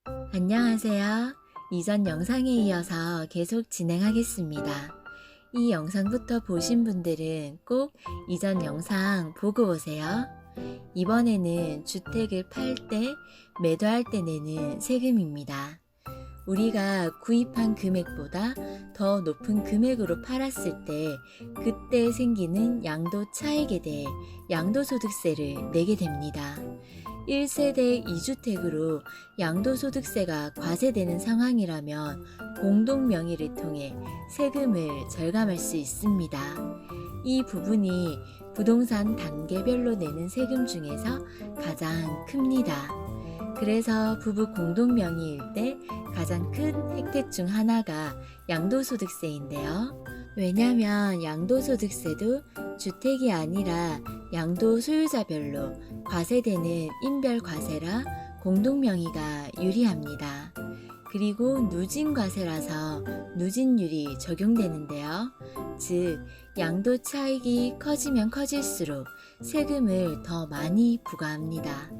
안녕하세요. 이전 영상에 이어서 계속 진행하겠습니다. 이 영상부터 보신 분들은 꼭 이전 영상 보고 오세요. 이번에는 주택을 팔 때, 매도할 때 내는 세금입니다. 우리가 구입한 금액보다 더 높은 금액으로 팔았을 때 그때 생기는 양도 차익에 대해 양도소득세를 내게 됩니다. 1세대 2주택으로 양도소득세가 과세되는 상황이라면 공동명의를 통해 세금을 절감할 수 있습니다. 이 부분이 부동산 단계별로 내는 세금 중에서 가장 큽니다. 그래서 부부 공동명의일 때 가장 큰 혜택 중 하나가 양도소득세인데요. 왜냐하면 양도소득세도 주택이 아니라 양도 소유자별로 과세되는 인별과세라 공동명의가 유리합니다. 그리고 누진과세라서 누진율이 적용되는데요. 즉, 양도 차익이 커지면 커질수록 세금을 더 많이 부과합니다.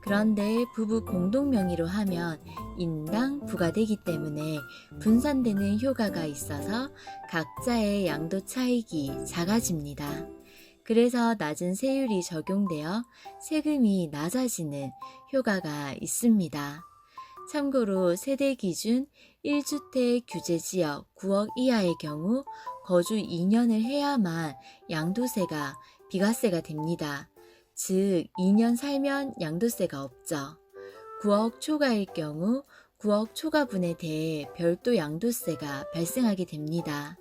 그런데 부부 공동명의로 하면 인당 부과되기 때문에 분산되는 효과가 있어서 각자의 양도 차익이 작아집니다. 그래서 낮은 세율이 적용되어 세금이 낮아지는 효과가 있습니다. 참고로 세대 기준 1주택 규제지역 9억 이하의 경우 거주 2년을 해야만 양도세가 비과세가 됩니다. 즉 2년 살면 양도세가 없죠. 9억 초과일 경우 9억 초과분에 대해 별도 양도세가 발생하게 됩니다.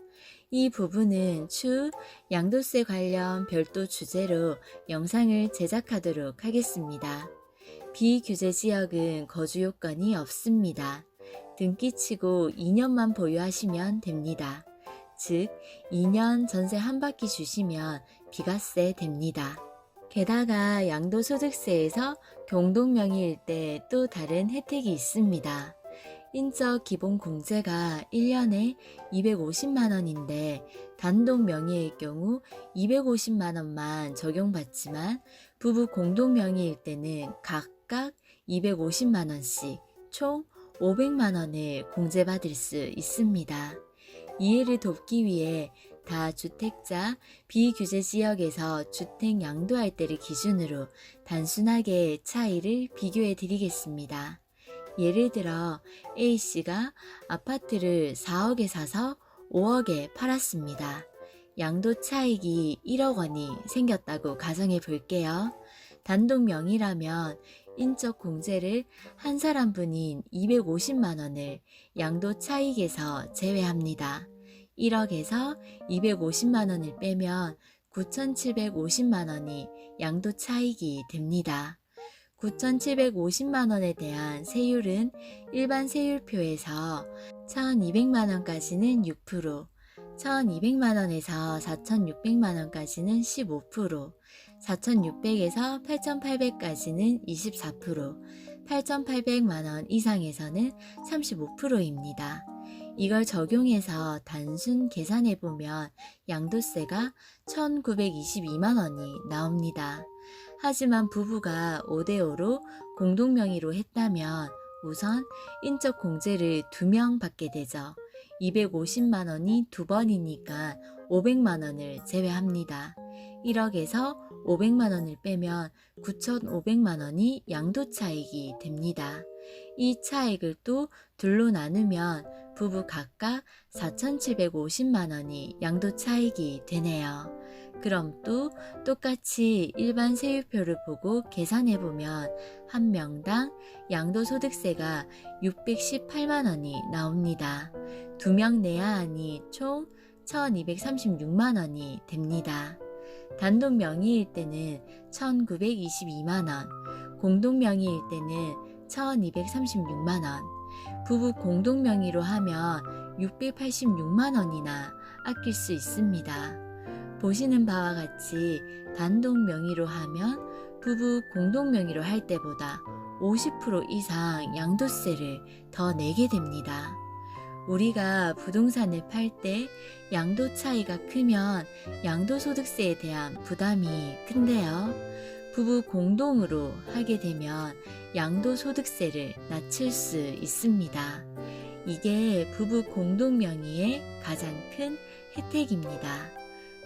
이 부분은 추후 양도세 관련 별도 주제로 영상을 제작하도록 하겠습니다. 비규제 지역은 거주 요건이 없습니다. 등기치고 2년만 보유하시면 됩니다. 즉 2년 전세 한 바퀴 주시면 비과세 됩니다. 게다가 양도소득세에서 공동명의일 때 또 다른 혜택이 있습니다. 인적 기본 공제가 1년에 250만 원인데 단독 명의일 경우 250만 원만 적용받지만 부부 공동 명의일 때는 각각 250만 원씩 총 500만 원을 공제받을 수 있습니다. 이해를 돕기 위해 다주택자 비규제 지역에서 주택 양도할 때를 기준으로 단순하게 차이를 비교해 드리겠습니다. 예를 들어 A씨가 아파트를 4억에 사서 5억에 팔았습니다. 양도 차익이 1억 원이 생겼다고 가정해 볼게요. 단독 명의라면 인적 공제를 한 사람분인 250만 원을 양도 차익에서 제외합니다. 1억에서 250만 원을 빼면 9,750만 원이 양도 차익이 됩니다. 9,750만 원에 대한 세율은 일반 세율표에서 1,200만 원까지는 6%, 1,200만 원에서 4,600만 원까지는 15%, 4,600에서 8,800까지는 24%, 8,800만 원 이상에서는 35%입니다. 이걸 적용해서 단순 계산해보면 양도세가 1,922만 원이 나옵니다. 하지만 부부가 5대5로 공동명의로 했다면 우선 인적 공제를 2명 받게 되죠. 250만 원이 2번이니까 500만 원을 제외합니다. 1억에서 500만 원을 빼면 9,500만 원이 양도 차익이 됩니다. 이 차익을 또 둘로 나누면 부부 각각 4,750만 원이 양도 차익이 되네요. 그럼 또 똑같이 일반 세율표를 보고 계산해보면 한 명당 양도소득세가 618만 원이 나옵니다. 2명 내야 하니 총 1,236만 원이 됩니다. 단독 명의일 때는 1,922만 원, 공동 명의일 때는 1,236만 원, 부부 공동 명의로 하면 686만 원이나 아낄 수 있습니다. 보시는 바와 같이 단독 명의로 하면 부부 공동 명의로 할 때보다 50% 이상 양도세를 더 내게 됩니다. 우리가 부동산을 팔 때 양도 차이가 크면 양도소득세에 대한 부담이 큰데요. 부부 공동으로 하게 되면 양도소득세를 낮출 수 있습니다. 이게 부부 공동 명의의 가장 큰 혜택입니다.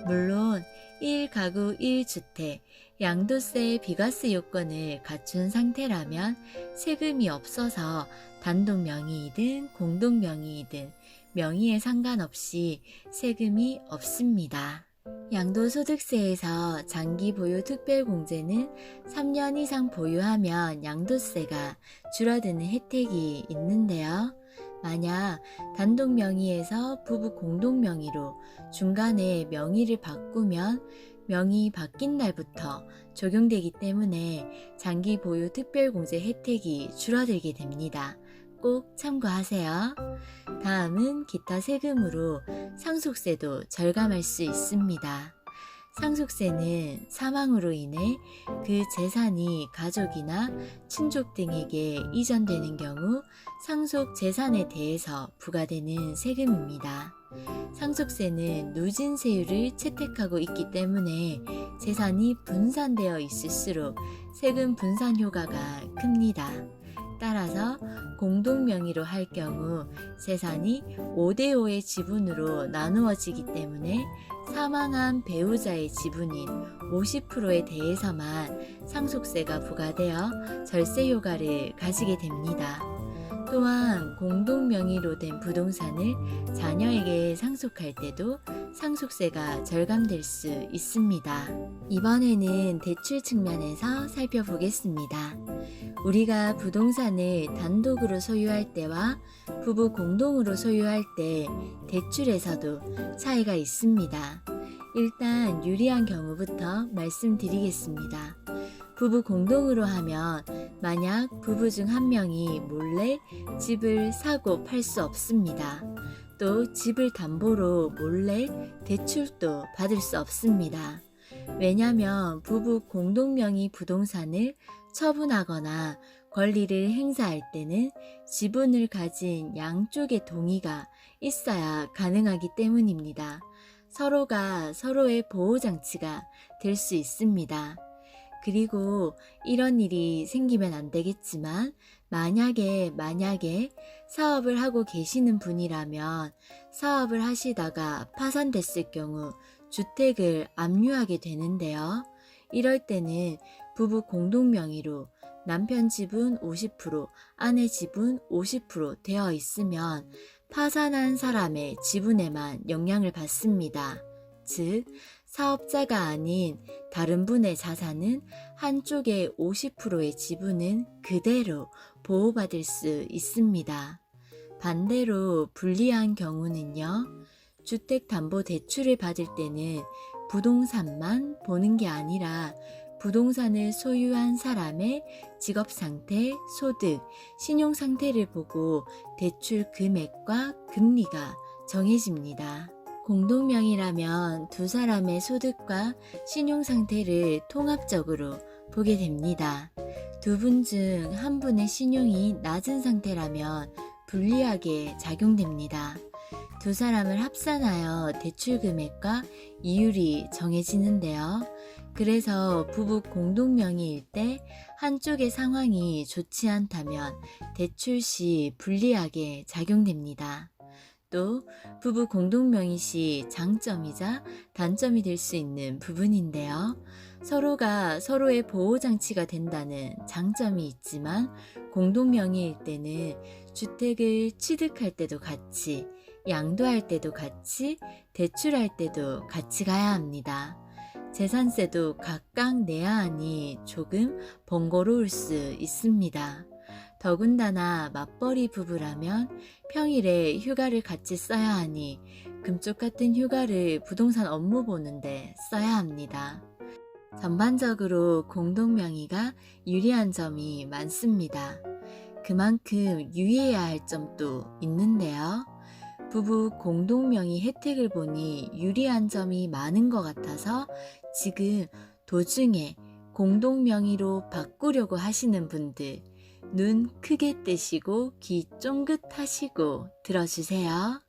물론 1가구 1주택 양도세 비과세 요건을 갖춘 상태라면 세금이 없어서 단독 명의이든 공동 명의이든 명의에 상관없이 세금이 없습니다. 양도소득세에서 장기 보유 특별공제는 3년 이상 보유하면 양도세가 줄어드는 혜택이 있는데요. 만약 단독 명의에서 부부 공동 명의로 중간에 명의를 바꾸면 명의 바뀐 날부터 적용되기 때문에 장기 보유 특별공제 혜택이 줄어들게 됩니다. 꼭 참고하세요. 다음은 기타 세금으로 상속세도 절감할 수 있습니다. 상속세는 사망으로 인해 그 재산이 가족이나 친족 등에게 이전되는 경우 상속 재산에 대해서 부과되는 세금입니다. 상속세는 누진세율을 채택하고 있기 때문에 재산이 분산되어 있을수록 세금 분산 효과가 큽니다. 따라서 공동 명의로 할 경우 재산이 5대5의 지분으로 나누어지기 때문에 사망한 배우자의 지분인 50%에 대해서만 상속세가 부과되어 절세 효과를 가지게 됩니다. 또한 공동 명의로 된 부동산을 자녀에게 상속할 때도 상속세가 절감될 수 있습니다. 이번에는 대출 측면에서 살펴보겠습니다. 우리가 부동산을 단독으로 소유할 때와 부부 공동으로 소유할 때 대출에서도 차이가 있습니다. 일단 유리한 경우부터 말씀드리겠습니다. 부부 공동으로 하면 만약 부부 중 한 명이 몰래 집을 사고 팔 수 없습니다. 또 집을 담보로 몰래 대출도 받을 수 없습니다. 왜냐하면 부부 공동명의 부동산을 처분하거나 권리를 행사할 때는 지분을 가진 양쪽의 동의가 있어야 가능하기 때문입니다. 서로가 서로의 보호장치가 될 수 있습니다. 그리고 이런 일이 생기면 안 되겠지만 만약에 사업을 하고 계시는 분이라면 사업을 하시다가 파산됐을 경우 주택을 압류하게 되는데요. 이럴 때는 부부 공동 명의로 남편 지분 50%, 아내 지분 50% 되어 있으면 파산한 사람의 지분에만 영향을 받습니다. 즉, 사업자가 아닌 다른 분의 자산은 한쪽의 50%의 지분은 그대로 보호받을 수 있습니다. 반대로 불리한 경우는요. 주택담보대출을 받을 때는 부동산만 보는 게 아니라 부동산을 소유한 사람의 직업상태, 소득, 신용상태를 보고 대출 금액과 금리가 정해집니다. 공동명의라면 두 사람의 소득과 신용상태를 통합적으로 보게 됩니다. 두 분 중 한 분의 신용이 낮은 상태라면 불리하게 작용됩니다. 두 사람을 합산하여 대출 금액과 이율이 정해지는데요. 그래서 부부 공동명의일 때 한쪽의 상황이 좋지 않다면 대출 시 불리하게 작용됩니다. 또 부부 공동명의 시 장점이자 단점이 될 수 있는 부분인데요. 서로가 서로의 보호장치가 된다는 장점이 있지만 공동명의일 때는 주택을 취득할 때도 같이, 양도할 때도 같이, 대출할 때도 같이 가야 합니다. 재산세도 각각 내야 하니 조금 번거로울 수 있습니다. 더군다나 맞벌이 부부라면 평일에 휴가를 같이 써야 하니 금쪽 같은 휴가를 부동산 업무 보는데 써야 합니다. 전반적으로 공동명의가 유리한 점이 많습니다. 그만큼 유의해야 할 점도 있는데요. 부부 공동명의 혜택을 보니 유리한 점이 많은 것 같아서 지금 도중에 공동명의로 바꾸려고 하시는 분들 눈 크게 뜨시고 귀 쫑긋 하시고 들어주세요.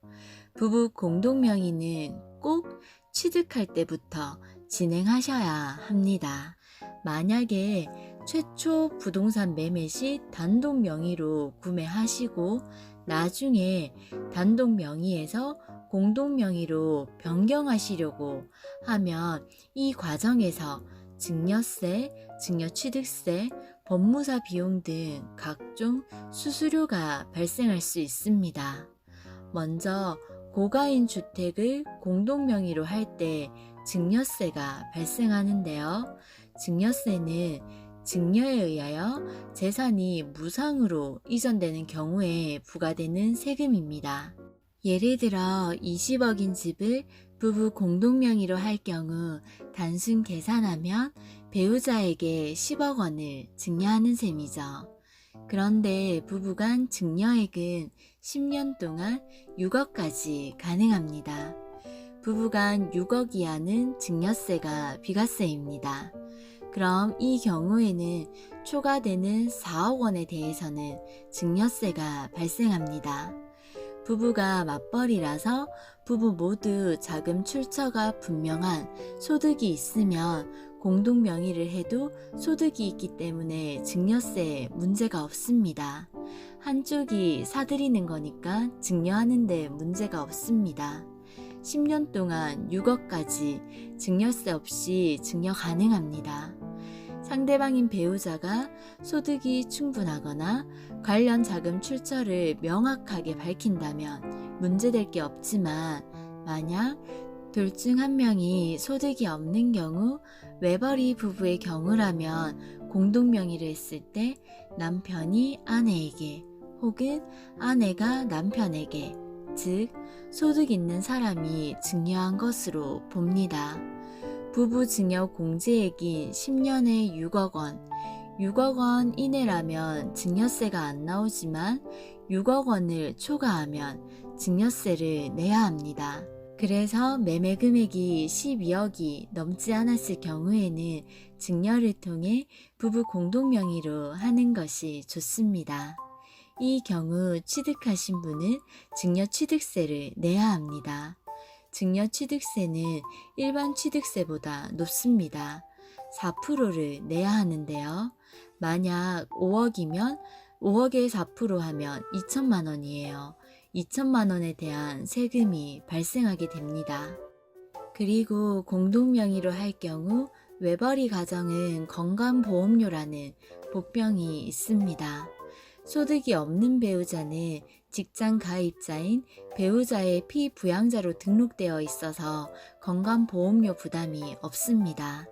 부부 공동명의는 꼭 취득할 때부터 진행하셔야 합니다. 만약에 최초 부동산 매매 시 단독 명의로 구매하시고 나중에 단독 명의에서 공동 명의로 변경하시려고 하면 이 과정에서 증여세, 증여취득세, 법무사 비용 등 각종 수수료가 발생할 수 있습니다. 먼저 고가인 주택을 공동 명의로 할 때 증여세가 발생하는데요. 증여세는 증여에 의하여 재산이 무상으로 이전되는 경우에 부과되는 세금입니다. 예를 들어 20억인 집을 부부 공동 명의로 할 경우 단순 계산하면 배우자에게 10억 원을 증여하는 셈이죠. 그런데 부부 간 증여액은 10년 동안 6억까지 가능합니다. 부부 간 6억 이하는 증여세가 비과세입니다. 그럼 이 경우에는 초과되는 4억 원에 대해서는 증여세가 발생합니다. 부부가 맞벌이라서 부부 모두 자금 출처가 분명한 소득이 있으면 공동 명의를 해도 소득이 있기 때문에 증여세에 문제가 없습니다. 한쪽이 사들이는 거니까 증여하는데 문제가 없습니다. 10년 동안 6억까지 증여세 없이 증여 가능합니다. 상대방인 배우자가 소득이 충분하거나 관련 자금 출처를 명확하게 밝힌다면 문제될 게 없지만 만약 둘 중 한 명이 소득이 없는 경우 외벌이 부부의 경우라면 공동 명의를 했을 때 남편이 아내에게 혹은 아내가 남편에게 즉 소득 있는 사람이 증여한 것으로 봅니다. 부부 증여 공제액인 10년에 6억 원, 6억 원 이내라면 증여세가 안 나오지만 6억 원을 초과하면 증여세를 내야 합니다. 그래서 매매 금액이 12억이 넘지 않았을 경우에는 증여를 통해 부부 공동 명의로 하는 것이 좋습니다. 이 경우 취득하신 분은 증여취득세를 내야 합니다. 증여취득세는 일반 취득세보다 높습니다. 4%를 내야 하는데요. 만약 5억이면 5억에 4% 하면 2천만 원이에요. 2천만 원에 대한 세금이 발생하게 됩니다. 그리고 공동 명의로 할 경우 외벌이 가정은 건강보험료라는 보병이 있습니다. 소득이 없는 배우자는 직장 가입자인 배우자의 피부양자로 등록되어 있어서 건강보험료 부담이 없습니다.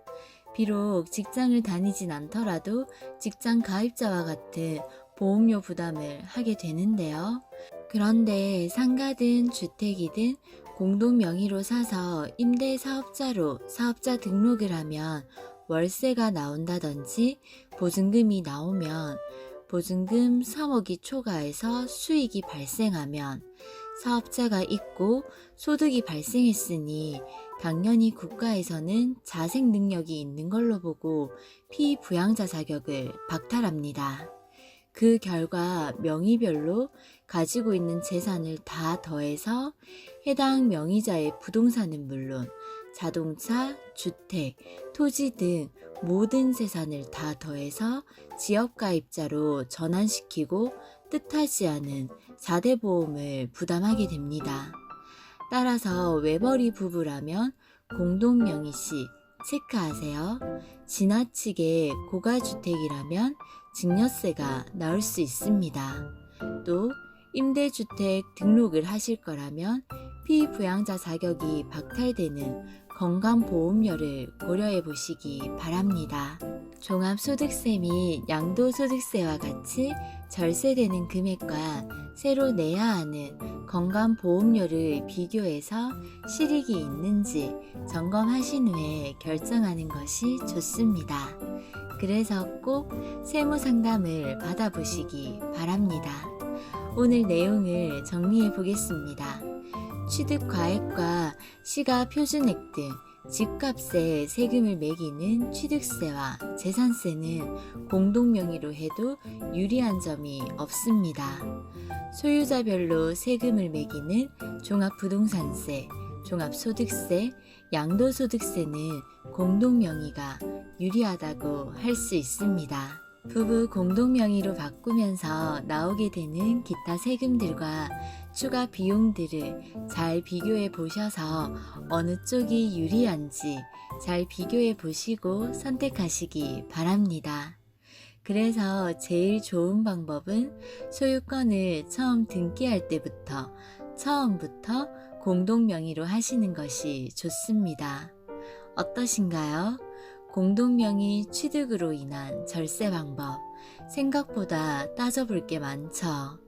비록 직장을 다니진 않더라도 직장 가입자와 같은 보험료 부담을 하게 되는데요. 그런데 상가든 주택이든 공동 명의로 사서 임대사업자로 사업자 등록을 하면 월세가 나온다든지 보증금이 나오면 보증금 3억이 초과해서 수익이 발생하면 사업자가 있고 소득이 발생했으니 당연히 국가에서는 자생 능력이 있는 걸로 보고 피부양자 자격을 박탈합니다. 그 결과 명의별로 가지고 있는 재산을 다 더해서 해당 명의자의 부동산은 물론 자동차, 주택, 토지 등 모든 재산을 다 더해서 지역가입자로 전환시키고 뜻하지 않은 4대 보험을 부담하게 됩니다. 따라서 외벌이 부부라면 공동명의 시 체크하세요. 지나치게 고가주택이라면 증여세가 나올 수 있습니다. 또 임대주택 등록을 하실 거라면 피부양자 자격이 박탈되는 건강보험료를 고려해 보시기 바랍니다. 종합소득세 및 양도소득세와 같이 절세되는 금액과 새로 내야 하는 건강보험료를 비교해서 실익이 있는지 점검하신 후에 결정하는 것이 좋습니다. 그래서 꼭 세무상담을 받아보시기 바랍니다. 오늘 내용을 정리해 보겠습니다. 취득과액과 시가표준액 등 집값에 세금을 매기는 취득세와 재산세는 공동명의로 해도 유리한 점이 없습니다. 소유자별로 세금을 매기는 종합부동산세, 종합소득세, 양도소득세는 공동명의가 유리하다고 할 수 있습니다. 부부 공동명의로 바꾸면서 나오게 되는 기타 세금들과 추가 비용들을 잘 비교해 보셔서 어느 쪽이 유리한지 잘 비교해 보시고 선택하시기 바랍니다. 그래서 제일 좋은 방법은 소유권을 처음 등기할 때부터 처음부터 공동명의로 하시는 것이 좋습니다. 어떠신가요? 공동명의 취득으로 인한 절세 방법, 생각보다 따져볼 게 많죠.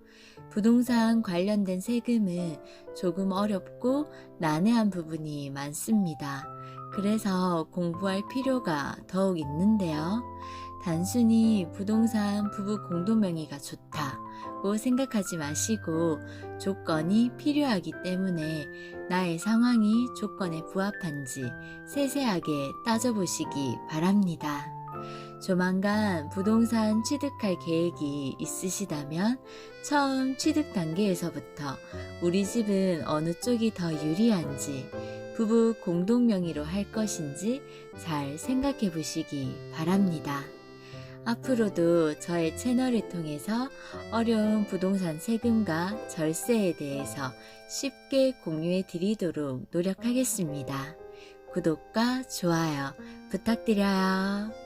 부동산 관련된 세금은 조금 어렵고 난해한 부분이 많습니다. 그래서 공부할 필요가 더욱 있는데요. 단순히 부동산 부부 공동명의가 좋다고 생각하지 마시고 조건이 필요하기 때문에 나의 상황이 조건에 부합한지 세세하게 따져보시기 바랍니다. 조만간 부동산 취득할 계획이 있으시다면 처음 취득 단계에서부터 우리 집은 어느 쪽이 더 유리한지 부부 공동명의로 할 것인지 잘 생각해 보시기 바랍니다. 앞으로도 저의 채널을 통해서 어려운 부동산 세금과 절세에 대해서 쉽게 공유해 드리도록 노력하겠습니다. 구독과 좋아요 부탁드려요.